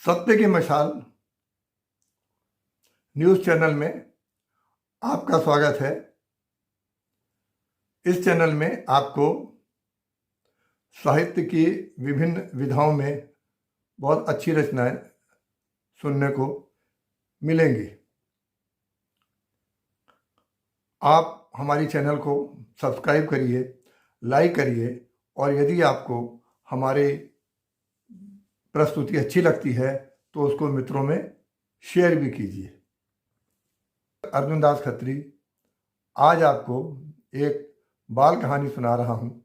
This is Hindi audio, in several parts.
सत्य की मशाल न्यूज़ चैनल में आपका स्वागत है। इस चैनल में आपको साहित्य की विभिन्न विधाओं में बहुत अच्छी रचनाएं सुनने को मिलेंगी। आप हमारी चैनल को सब्सक्राइब करिए, लाइक करिए और यदि आपको हमारी प्रस्तुति अच्छी लगती है तो उसको मित्रों में शेयर भी कीजिए। अर्जुन दास खत्री आज आपको एक बाल कहानी सुना रहा हूँ।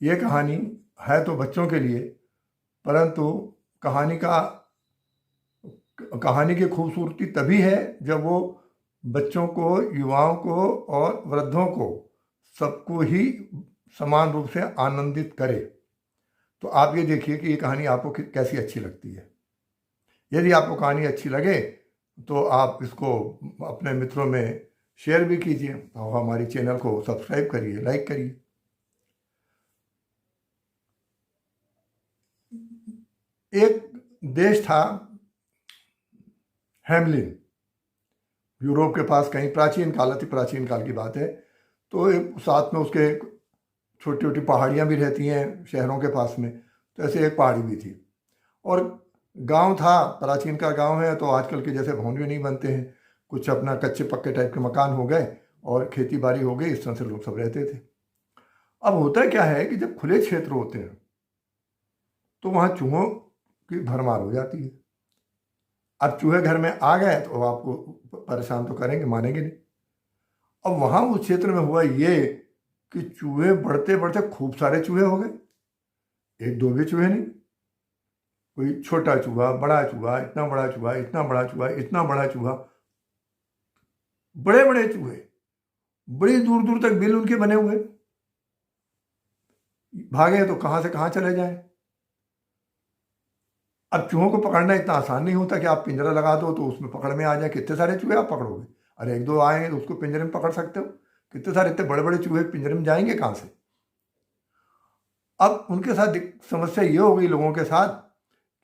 ये कहानी है तो बच्चों के लिए, परंतु कहानी की खूबसूरती तभी है जब वो बच्चों को, युवाओं को और वृद्धों को सबको ही समान रूप से आनंदित करे। तो आप ये देखिए कि ये कहानी आपको कैसी अच्छी लगती है। यदि आपको कहानी अच्छी लगे तो आप इसको अपने मित्रों में शेयर भी कीजिए और हमारी चैनल को सब्सक्राइब करिए, लाइक करिए। एक देश था हेमलिन, यूरोप के पास कहीं प्राचीन काल की बात है। तो साथ में उसके छोटी छोटी पहाड़ियाँ भी रहती हैं शहरों के पास में। तो ऐसे एक पहाड़ी भी थी और गांव था। प्राचीन का गांव है तो आजकल के जैसे भवन भी नहीं बनते हैं, कुछ अपना कच्चे पक्के टाइप के मकान हो गए और खेती बाड़ी हो गई। इस तरह से लोग सब रहते थे। अब होता क्या है कि जब खुले क्षेत्र होते हैं तो वहाँ चूहों की भरमार हो जाती है। अब चूहे घर में आ गए तो आपको परेशान तो करेंगे, मानेंगे नहीं। अब वहाँ उस क्षेत्र में हुआ ये कि चूहे बढ़ते बढ़ते खूब सारे चूहे हो गए। एक दो भी चूहे नहीं, कोई छोटा चूहा, बड़ा चूहा, इतना बड़ा चूहा, इतना बड़ा चूहा, इतना बड़ा चूहा, बड़े बड़े चूहे, बड़ी दूर दूर तक बिल उनके बने हुए। भागे तो कहां से कहां चले जाएं। अब चूहों को पकड़ना इतना आसान नहीं होता कि आप पिंजरा लगा दो तो उसमें पकड़ में आ जाए। कितने सारे चूहे आप पकड़ोगे? अरे एक दो आए तो उसको पिंजरे में पकड़ सकते हो। कितने सारे इतने बड़े बड़े चूहे पिंजरे में जाएंगे कहां से? अब उनके साथ समस्या ये हो गई लोगों के साथ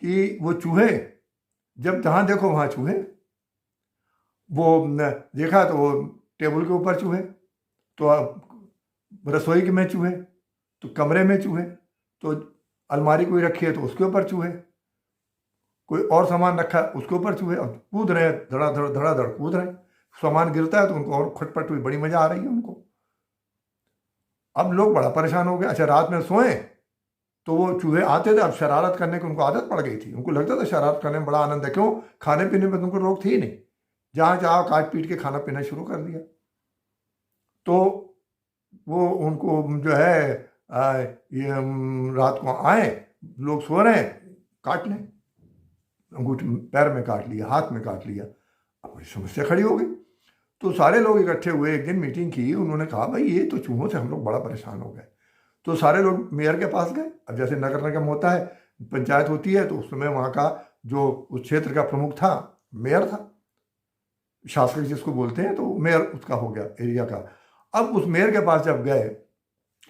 कि वो चूहे, जब जहां देखो वहां चूहे। वो देखा तो वो टेबल के ऊपर चूहे, तो रसोई में चूहे, तो कमरे में चूहे, तो अलमारी कोई रखी है तो उसके ऊपर चूहे, कोई और सामान रखा है उसके ऊपर चूहे। अब कूद रहे हैं, धड़ाधड़ कूद रहे हैं। सामान गिरता है तो उनको और खटपट हुई, बड़ी मजा आ रही है उनको। अब लोग बड़ा परेशान हो गए। अच्छा, रात में सोए तो वो चूहे आते थे। अब शरारत करने की उनको आदत पड़ गई थी। उनको लगता था शरारत करने में बड़ा आनंद है। क्यों? खाने पीने में तुमको रोक थी ही नहीं, जहाँ चाहो काट पीट के खाना पीना शुरू कर दिया। तो वो उनको जो है ये रात को आए, लोग सो रहे हैं, काट लें, अंगूठे पैर में काट लिया, हाथ में काट लिया। अब बड़ी समस्या खड़ी हो गई। तो सारे लोग इकट्ठे हुए, एक दिन मीटिंग की। उन्होंने कहा भाई ये तो चूहों से हम लोग बड़ा परेशान हो गए। तो सारे लोग मेयर के पास गए। अब जैसे नगर निगम होता है, पंचायत होती है, तो उस समय वहाँ का जो उस क्षेत्र का प्रमुख था, मेयर था, शासक जिसको बोलते हैं, तो मेयर उसका हो गया एरिया का। अब उस मेयर के पास जब गए,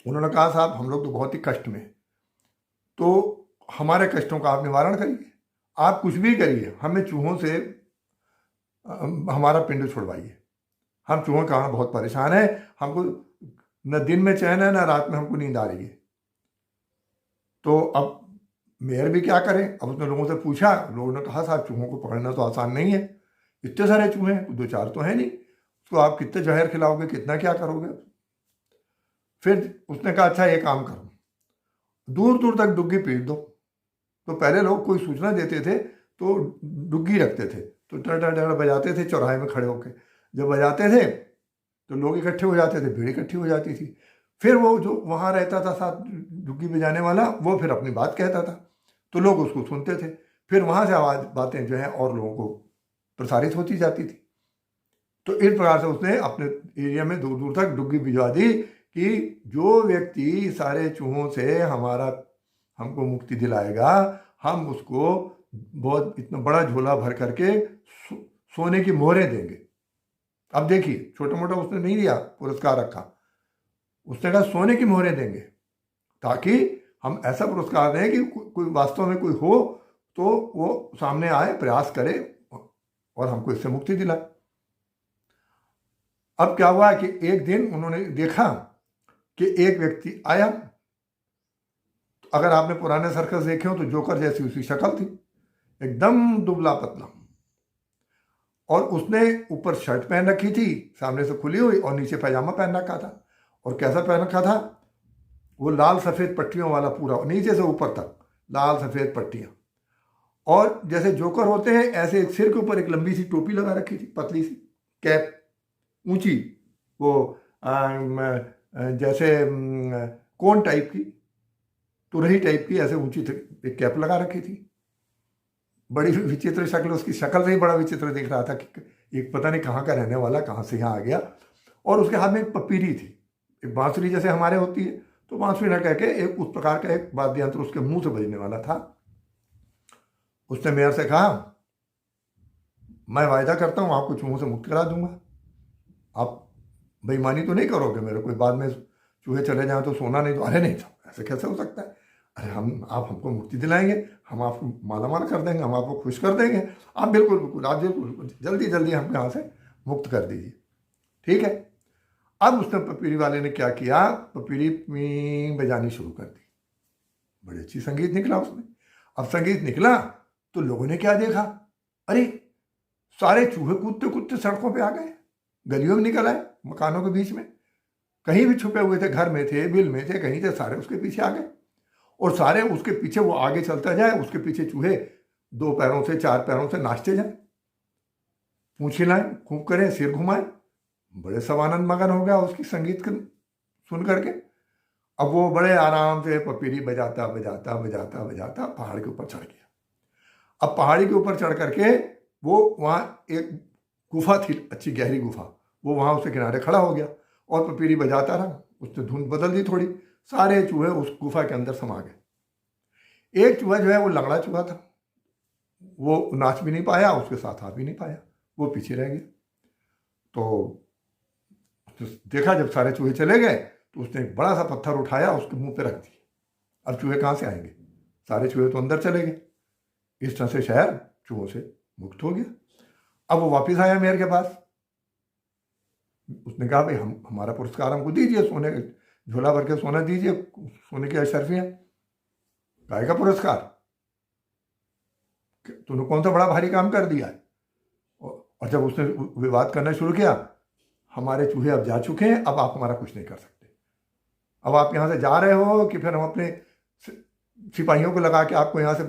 उन्होंने कहा साहब हम लोग तो बहुत ही कष्ट में, तो हमारे कष्टों का आप निवारण करिए, आप कुछ भी करिए, हमें चूहों से हमारा पिंड छुड़वाइए। हम चूहों के कारण बहुत परेशान है, हमको न दिन में चैन है न रात में हमको नींद आ रही है। तो अब मेयर भी क्या करें? अब उसने लोगों से पूछा। लोगों ने कहा साहब चूहों को पकड़ना तो आसान नहीं है, इतने सारे चूहे हैं, दो चार तो है नहीं, उसको आप कितने जहर खिलाओगे, कितना क्या करोगे? फिर उसने कहा अच्छा एक काम करो, दूर दूर तक डुग्गी पीट दो। तो पहले लोग कोई सूचना देते थे तो डुग्गी रखते थे, तो डर डर डर बजाते थे चौराहे में खड़े होकर। जब बजाते थे तो लोग इकट्ठे हो जाते थे, भीड़ इकट्ठी हो जाती थी। फिर वो जो वहाँ रहता था साथ डुग्गी बजाने वाला, वो फिर अपनी बात कहता था तो लोग उसको सुनते थे। फिर वहाँ से आवाज़, बातें जो है और लोगों को प्रसारित होती जाती थी। तो इस प्रकार से उसने अपने एरिया में दूर दूर तक डुग्गी भिजवा दी कि जो व्यक्ति सारे चूहों से हमको मुक्ति दिलाएगा, हम उसको बहुत इतना बड़ा झोला भर करके सोने की मोहरें देंगे। अब देखिए, छोटा मोटा उसने नहीं दिया, पुरस्कार रखा। उसने कहा सोने की मोहरें देंगे, ताकि हम ऐसा पुरस्कार दें कि कोई वास्तव में कोई हो तो वो सामने आए, प्रयास करे और हमको इससे मुक्ति दिलाए। अब क्या हुआ कि एक दिन उन्होंने देखा कि एक व्यक्ति आया। तो अगर आपने पुराने सर्कस देखे हो तो जोकर जैसी उसकी शक्ल थी, एकदम दुबला पतला, और उसने ऊपर शर्ट पहन रखी थी सामने से खुली हुई और नीचे पैजामा पहन रखा था। और कैसा पहन रखा था? वो लाल सफ़ेद पट्टियों वाला, पूरा नीचे से ऊपर तक लाल सफ़ेद पट्टियाँ। और जैसे जोकर होते हैं ऐसे सिर के ऊपर एक लंबी सी टोपी लगा रखी थी, पतली सी कैप, ऊंची, वो जैसे कोन टाइप की, तुरही टाइप की, ऐसे ऊंची एक कैप लगा रखी थी। बड़ी विचित्र शक्ल, उसकी शक्ल से ही बड़ा विचित्र दिख रहा था कि एक पता नहीं कहाँ का रहने वाला, कहाँ से यहाँ आ गया। और उसके हाथ में एक पपीरी थी, एक बांसुरी जैसे हमारे होती है, तो बांसुरी न कह के एक उस प्रकार का एक वाद्य यंत्र उसके मुंह से बजने वाला था। उसने मेयर से कहा, मैं वायदा करता हूँ आपको चूहों से मुक्त करा दूंगा, आप बेईमानी तो नहीं करोगे मेरे को, बाद में चूहे चले जाएं तो सोना नहीं। तो अरे नहीं साहब, ऐसे कैसे हो सकता है, अरे आप हमको मुक्ति दिलाएंगे, हम आपको माला माल कर देंगे, हम आपको खुश कर देंगे, आप बिल्कुल बिल्कुल, आप बिल्कुल जल्दी जल्दी हमको यहाँ से मुक्त कर दीजिए, ठीक है। अब उसने पपीरी वाले ने क्या किया, पपीरी बजानी शुरू कर दी। बड़ी अच्छी संगीत निकला उसमें। अब संगीत निकला तो लोगों ने क्या देखा, अरे सारे चूहे कूदते कूदते सड़कों पे आ गए, गलियों में निकल आए, मकानों के बीच में, कहीं भी छुपे हुए थे, घर में थे, बिल में थे, कहीं थे, सारे उसके पीछे आ गए। और सारे उसके पीछे, वो आगे चलता जाए, उसके पीछे चूहे 2 पैरों से 4 पैरों से नाचते जाए, पूंछ हिलाएं, खूब करें, सिर घुमाएं। बड़े सवानंद मगन हो गया उसकी संगीत सुन करके। अब वो बड़े आराम से पपीरी बजाता बजाता बजाता बजाता पहाड़ के ऊपर चढ़ गया। अब पहाड़ी के ऊपर चढ़ करके वो वहाँ एक गुफा थी, अच्छी गहरी गुफा, वो वहाँ उसके किनारे खड़ा हो गया और पपीरी बजाता रहा। उसने धुन बदल दी थोड़ी, सारे चूहे उस गुफा के अंदर समा गए। एक चूहा जो है वो लंगड़ा चूहा था, वो नाच भी नहीं पाया, उसके साथ आ भी नहीं पाया, वो पीछे रह गया। तो देखा जब सारे चूहे चले गए तो उसने एक बड़ा सा पत्थर उठाया, उसके मुंह पे रख दिया। अब चूहे कहाँ से आएंगे, सारे चूहे तो अंदर चले गए। इस तरह से शहर चूहों से मुक्त हो गया। अब वो वापस आया मेयर के पास, उसने कहा भाई हमारा पुरस्कार हमको दीजिए, सोने झोला भर के सोना दीजिए, सोने की अशर्फियाँ। काय का पुरस्कार, तूने कौन सा बड़ा भारी काम कर दिया है। और जब उसने विवाद करना शुरू किया, हमारे चूहे अब जा चुके हैं, अब आप हमारा कुछ नहीं कर सकते, अब आप यहाँ से जा रहे हो कि फिर हम अपने सिपाहियों को लगा के आपको यहाँ से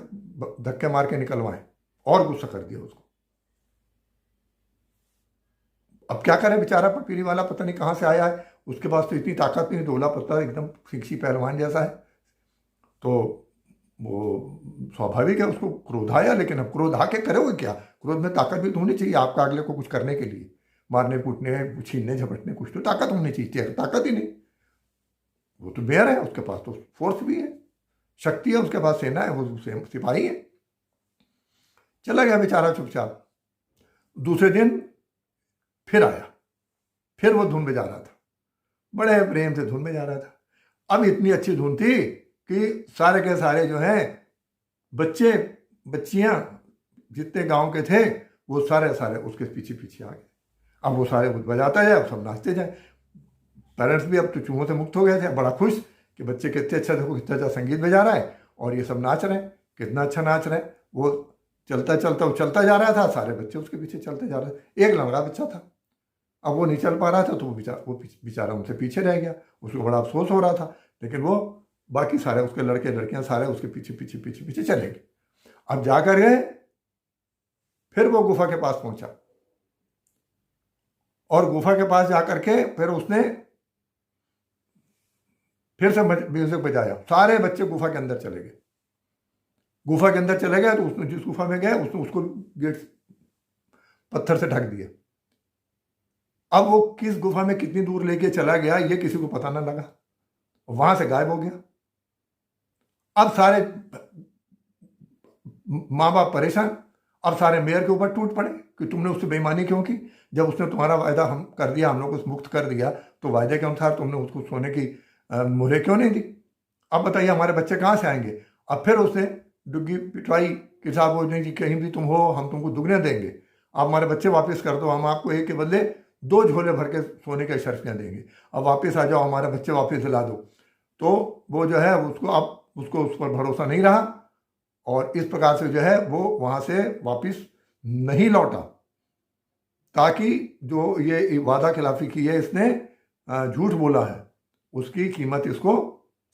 धक्के मार के निकलवाएं। और गुस्सा कर दिया उसको। अब क्या करे बेचारा पपीरी वाला, पता नहीं कहाँ से आया है, उसके पास तो इतनी ताकत नहीं, धोला पतला एकदम फिक्सी पहलवान जैसा है। तो वो स्वाभाविक है उसको क्रोध आया, लेकिन अब क्रोध आके करे वो क्या, क्रोध में ताकत भी तो होनी चाहिए आपका अगले को कुछ करने के लिए, मारने कूटने छीनने झपटने, कुछ तो ताकत होनी चाहिए। ताकत ही नहीं, वो तो मेयर है, उसके पास तो फोर्स भी है, शक्ति है, उसके पास सेना है, वो सिपाही है। चला गया बेचारा चुपचाप। दूसरे दिन फिर आया, फिर वो धुन बजा रहा था, बड़े प्रेम से धुन बजा रहा था। अब इतनी अच्छी धुन थी कि सारे के सारे जो हैं बच्चे बच्चियां जितने गांव के थे वो सारे सारे उसके पीछे पीछे आ गए। अब वो सारे बजाता जाए, अब सब नाचते जाए। पेरेंट्स भी अब तो चूहों से मुक्त हो गए थे, बड़ा खुश कि बच्चे कितने अच्छा, देखो कितना अच्छा संगीत बजा रहा है और ये सब नाच रहे हैं, कितना अच्छा नाच रहे हैं। वो चलता चलता वो चलता जा रहा था, सारे बच्चे उसके पीछे चलते जा रहे थे। एक लंगड़ा बच्चा था, अब वो नहीं चल पा रहा था, तो वो बेचारा उनसे पीछे रह गया। उसको बड़ा अफसोस हो रहा था, लेकिन वो बाकी सारे उसके लड़के लड़कियां सारे उसके पीछे पीछे पीछे पीछे चले गए। अब जाकर गए, फिर वो गुफा के पास पहुंचा और गुफा के पास जाकर के फिर उसने फिर से म्यूजिक बजाया। सारे बच्चे गुफा के अंदर चले गए। गुफा के अंदर चले गए तो उसने जिस गुफा में गए उसने उसको गेट पत्थर से ढक दिया। अब वो किस गुफा में कितनी दूर लेके चला गया ये किसी को पता ना लगा, वहां से गायब हो गया। अब सारे माँ बाप परेशान, अब सारे मेयर के ऊपर टूट पड़े कि तुमने उससे बेईमानी क्यों की, जब उसने तुम्हारा वायदा हम कर दिया, हम लोग को मुक्त कर दिया, तो वायदे के अनुसार तुमने उसको सोने की मुहरें क्यों नहीं दी। अब बताइए हमारे बच्चे कहाँ से आएंगे। अब फिर उसने डुग्गी पिटवाई कि साहब वो नहीं जी, कहीं भी तुम हो हम तुमको दुगने देंगे, आप हमारे बच्चे वापस कर दो, हम आपको एक के बदले 2 झोले भर के सोने के शर्फियाँ देंगे, अब वापस आ जाओ, हमारे बच्चे वापस दिला दो। तो वो जो है उसको अब उसको उस पर भरोसा नहीं रहा और इस प्रकार से जो है वो वहाँ से वापस नहीं लौटा, ताकि जो ये वादा खिलाफी की है इसने, झूठ बोला है, उसकी कीमत इसको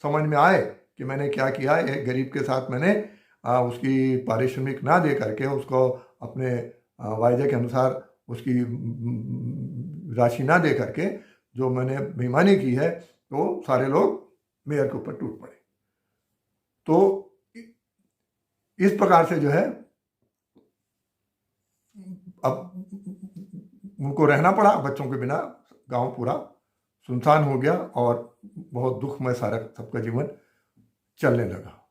समझ में आए कि मैंने क्या किया। एक गरीब के साथ मैंने उसकी पारिश्रमिक ना दे करके उसको अपने वायदे के अनुसार उसकी राशि ना दे करके जो मैंने बेईमानी की है, तो सारे लोग मेयर के ऊपर टूट पड़े। तो इस प्रकार से जो है अब उनको रहना पड़ा बच्चों के बिना, गांव पूरा सुनसान हो गया और बहुत दुखमय सारा सबका जीवन चलने लगा।